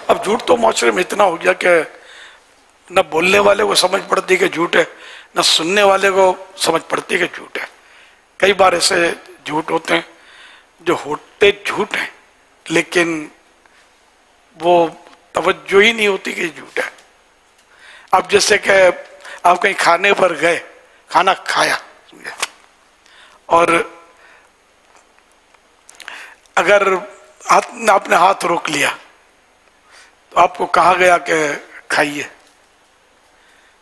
اب جھوٹ تو معاشرے میں اتنا ہو گیا کہ نہ بولنے والے کو سمجھ پڑتی کہ جھوٹ ہے، نہ سننے والے کو سمجھ پڑتی کہ جھوٹ ہے۔ کئی بار ایسے جھوٹ ہوتے ہیں جو ہوتے جھوٹ ہیں لیکن وہ توجہ ہی نہیں ہوتی کہ یہ جھوٹ ہے۔ اب جیسے کہ آپ کہیں کھانے پر گئے، کھانا کھایا اور اگر آپ نے ہاتھ روک لیا تو آپ کو کہا گیا کہ کھائیے،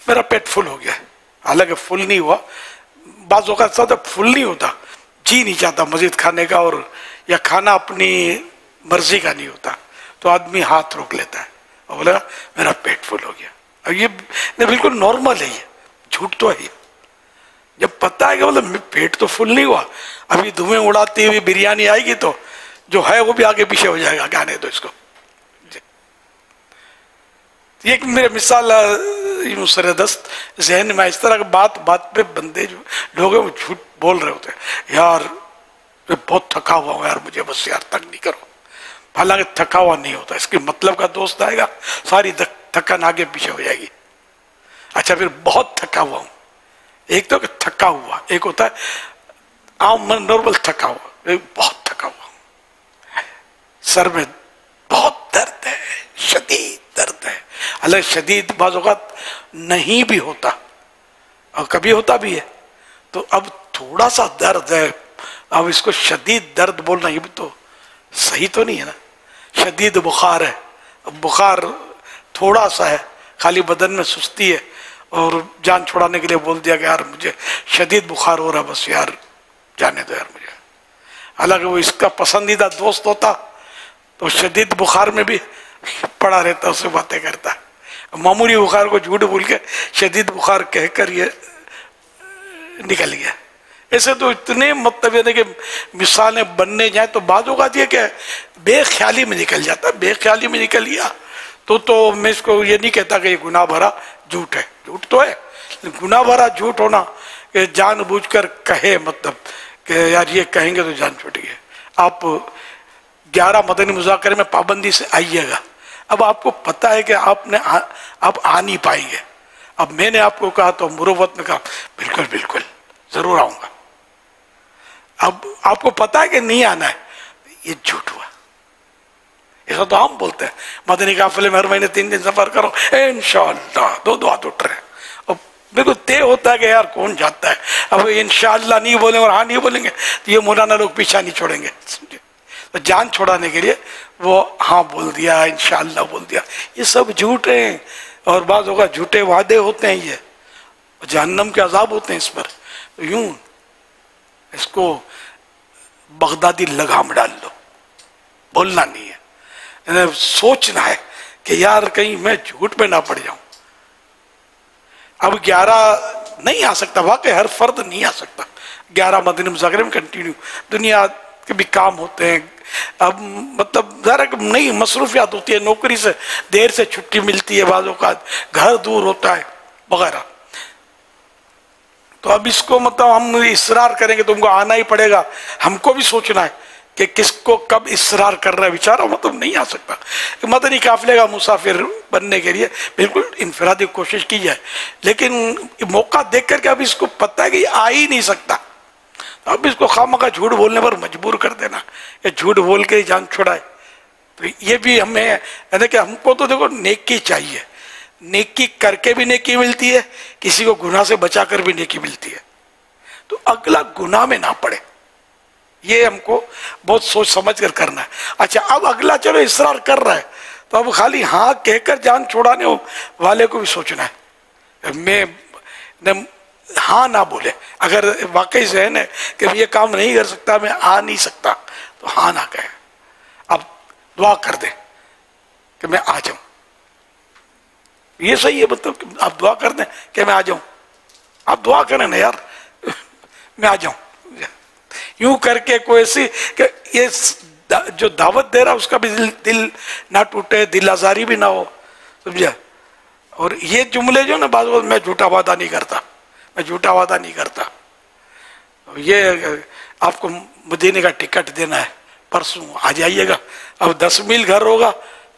میرا پیٹ فل ہو گیا، حالانکہ فل نہیں ہوا، بعض اوقات زیادہ فل نہیں ہوتا، جی نہیں چاہتا مزید کھانے کا، اور یا کھانا اپنی مرضی کا نہیں ہوتا تو آدمی ہاتھ روک لیتا ہے اور بولا میرا پیٹ فل ہو گیا۔ اب یہ بالکل نارمل ہے، یہ جھوٹ تو ہے۔ جب پتہ ہے کہ مطلب پیٹ تو فل نہیں ہوا، ابھی دھوئیں اڑاتی ہوئی بریانی آئے گی تو جو ہے وہ بھی آگے پیچھے ہو جائے گا، کہنے دو اس کو۔ یہ ایک میرے مثال سر دست ذہن میں، اس طرح بات بات پہ بندے جو لوگ ہیں وہ جھوٹ بول رہے ہوتے ہیں، یار میں بہت تھکا ہوا ہوں یار، مجھے بس یار تنگ نہیں کرو، حالانکہ تھکا ہوا نہیں ہوتا، اس کے مطلب کا دوست آئے گا ساری تھکن آگے پیچھے ہو جائے گی۔ اچھا پھر بہت تھکا ہوا ہوں، ایک تو کہ تھکا ہوا، ایک ہوتا ہے عام نارمل تھکا ہوا، ایک بہت تھکا ہوا ہوں، سر میں بہت درد ہے، شدید درد ہے، حالانکہ شدید بعض اوقات نہیں بھی ہوتا اور کبھی ہوتا بھی ہے، تو اب تھوڑا سا درد ہے، اب اس کو شدید درد بولنا یہ بھی تو صحیح تو نہیں ہے نا۔ شدید بخار ہے، بخار تھوڑا سا ہے، خالی بدن میں سستی ہے اور جان چھڑانے کے لیے بول دیا کہ یار مجھے شدید بخار ہو رہا، بس یار جانے دو یار مجھے، حالانکہ وہ اس کا پسندیدہ دوست ہوتا تو شدید بخار میں بھی پڑا رہتا، اس سے باتیں کرتا، معمولی بخار کو جھوٹ بول کے شدید بخار کہہ کر یہ نکل گیا۔ ایسے تو اتنے مطلب ہے کہ مثالیں بننے جائیں تو بعض اوقات یہ کہ بے خیالی میں نکل جاتا، بے خیالی میں نکل گیا تو میں اس کو یہ نہیں کہتا کہ یہ گناہ بھرا جھوٹ ہے، جھوٹ تو ہے، گناہ بھرا جھوٹ ہونا کہ جان بوجھ کر کہے، مطلب کہ یار یہ کہیں گے تو جان چھوٹ گئے۔ آپ 11 مدنی مذاکرے میں پابندی سے آئیے گا، اب آپ کو پتہ ہے کہ آپ آ نہیں پائیں گے، اب میں نے آپ کو کہا تو مروت میں کہا بالکل بالکل ضرور آؤں گا، اب آپ کو پتہ ہے کہ نہیں آنا ہے، یہ جھوٹ ہوا۔ ایسا تو ہم بولتے ہیں مدنی قافلے میں ہر مہینے 3 دن سفر کرو انشاءاللہ، 2 ہاتھ اٹھ رہے ہیں، اور بالکل طے ہوتا ہے کہ یار کون جاتا ہے، اب انشاءاللہ نہیں بولیں اور ہاں نہیں بولیں گے تو یہ مولانا لوگ پیچھا نہیں چھوڑیں گے، تو جان چھوڑانے کے لیے وہ ہاں بول دیا، انشاءاللہ بول دیا، یہ سب جھوٹ ہیں، اور بعض اوقات جھوٹے وعدے ہوتے ہیں، یہ جہنم کے عذاب ہوتے ہیں اس پر۔ یوں اس کو بغدادی لگام ڈال لو، بولنا نہیں ہے، سوچنا ہے کہ یار کہیں میں جھوٹ پہ نہ پڑ جاؤں۔ اب 11 نہیں آ سکتا، واقعی ہر فرد نہیں آ سکتا 11 مدنی مذاکرے میں کنٹینیو، دنیا کے بھی کام ہوتے ہیں، اب مطلب ذرا نئی مصروفیات ہوتی ہے، نوکری سے دیر سے چھٹی ملتی ہے، بعض اوقات گھر دور ہوتا ہے وغیرہ، تو اب اس کو مطلب ہم اصرار کریں گے تم کو آنا ہی پڑے گا، ہم کو بھی سوچنا ہے کہ کس کو کب اصرار کر رہا ہے، بیچارہ مطلب نہیں آ سکتا۔ مدنی قافلے کا مسافر بننے کے لیے بالکل انفرادی کوشش کی جائے، لیکن موقع دیکھ کر کے اب اس کو پتہ ہے کہ یہ آ ہی نہیں سکتا، اب اس کو خواہ جھوٹ بولنے پر مجبور کر دینا کہ جھوٹ بول کے ہی جان چھڑائے، تو یہ بھی ہمیں ہے کہ ہم کو تو دیکھو نیکی چاہیے، نیکی کر کے بھی نیکی ملتی ہے، کسی کو گناہ سے بچا کر بھی نیکی ملتی ہے، تو اگلا گناہ میں نہ پڑے، یہ ہم کو بہت سوچ سمجھ کر کرنا ہے۔ اچھا اب اگلا چلو اصرار کر رہا ہے تو اب خالی ہاں کہہ کر جان چھوڑانے والے کو بھی سوچنا ہے، میں ہاں نہ بولے، اگر واقعی ذہن ہے کہ یہ کام نہیں کر سکتا، میں آ نہیں سکتا، تو ہاں نہ کہے، اب دعا کر دیں کہ میں آ جاؤں، یہ صحیح ہے، مطلب آپ دعا کر دیں کہ میں آ جاؤں، آپ دعا کریں نا یار میں آ جاؤں، یوں کر کے کوئی ایسی کہ یہ جو دعوت دے رہا اس کا بھی دل نہ ٹوٹے، دل آزاری بھی نہ ہو، سمجھا۔ اور یہ جملے جو نا بعض وقت میں جھوٹا وعدہ نہیں کرتا، میں جھوٹا وعدہ نہیں کرتا، یہ آپ کو مدینے کا ٹکٹ دینا ہے، پرسوں آ جائیے گا، اب 10 میل گھر ہوگا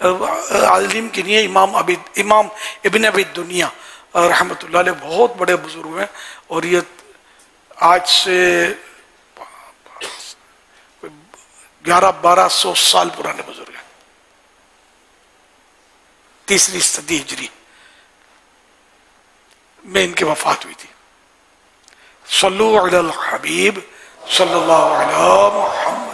عالم کی نہیں ہے، امام ابن ابی دنیا رحمۃ اللہ علیہ بہت بڑے بزرگ ہیں، اور یہ آج سے 1100-1200 سال پرانے بزرگ ہیں، 3ری صدی ہجری میں ان کی وفات ہوئی تھی۔ صلو علی الحبیب صلی اللہ علیہ محمد۔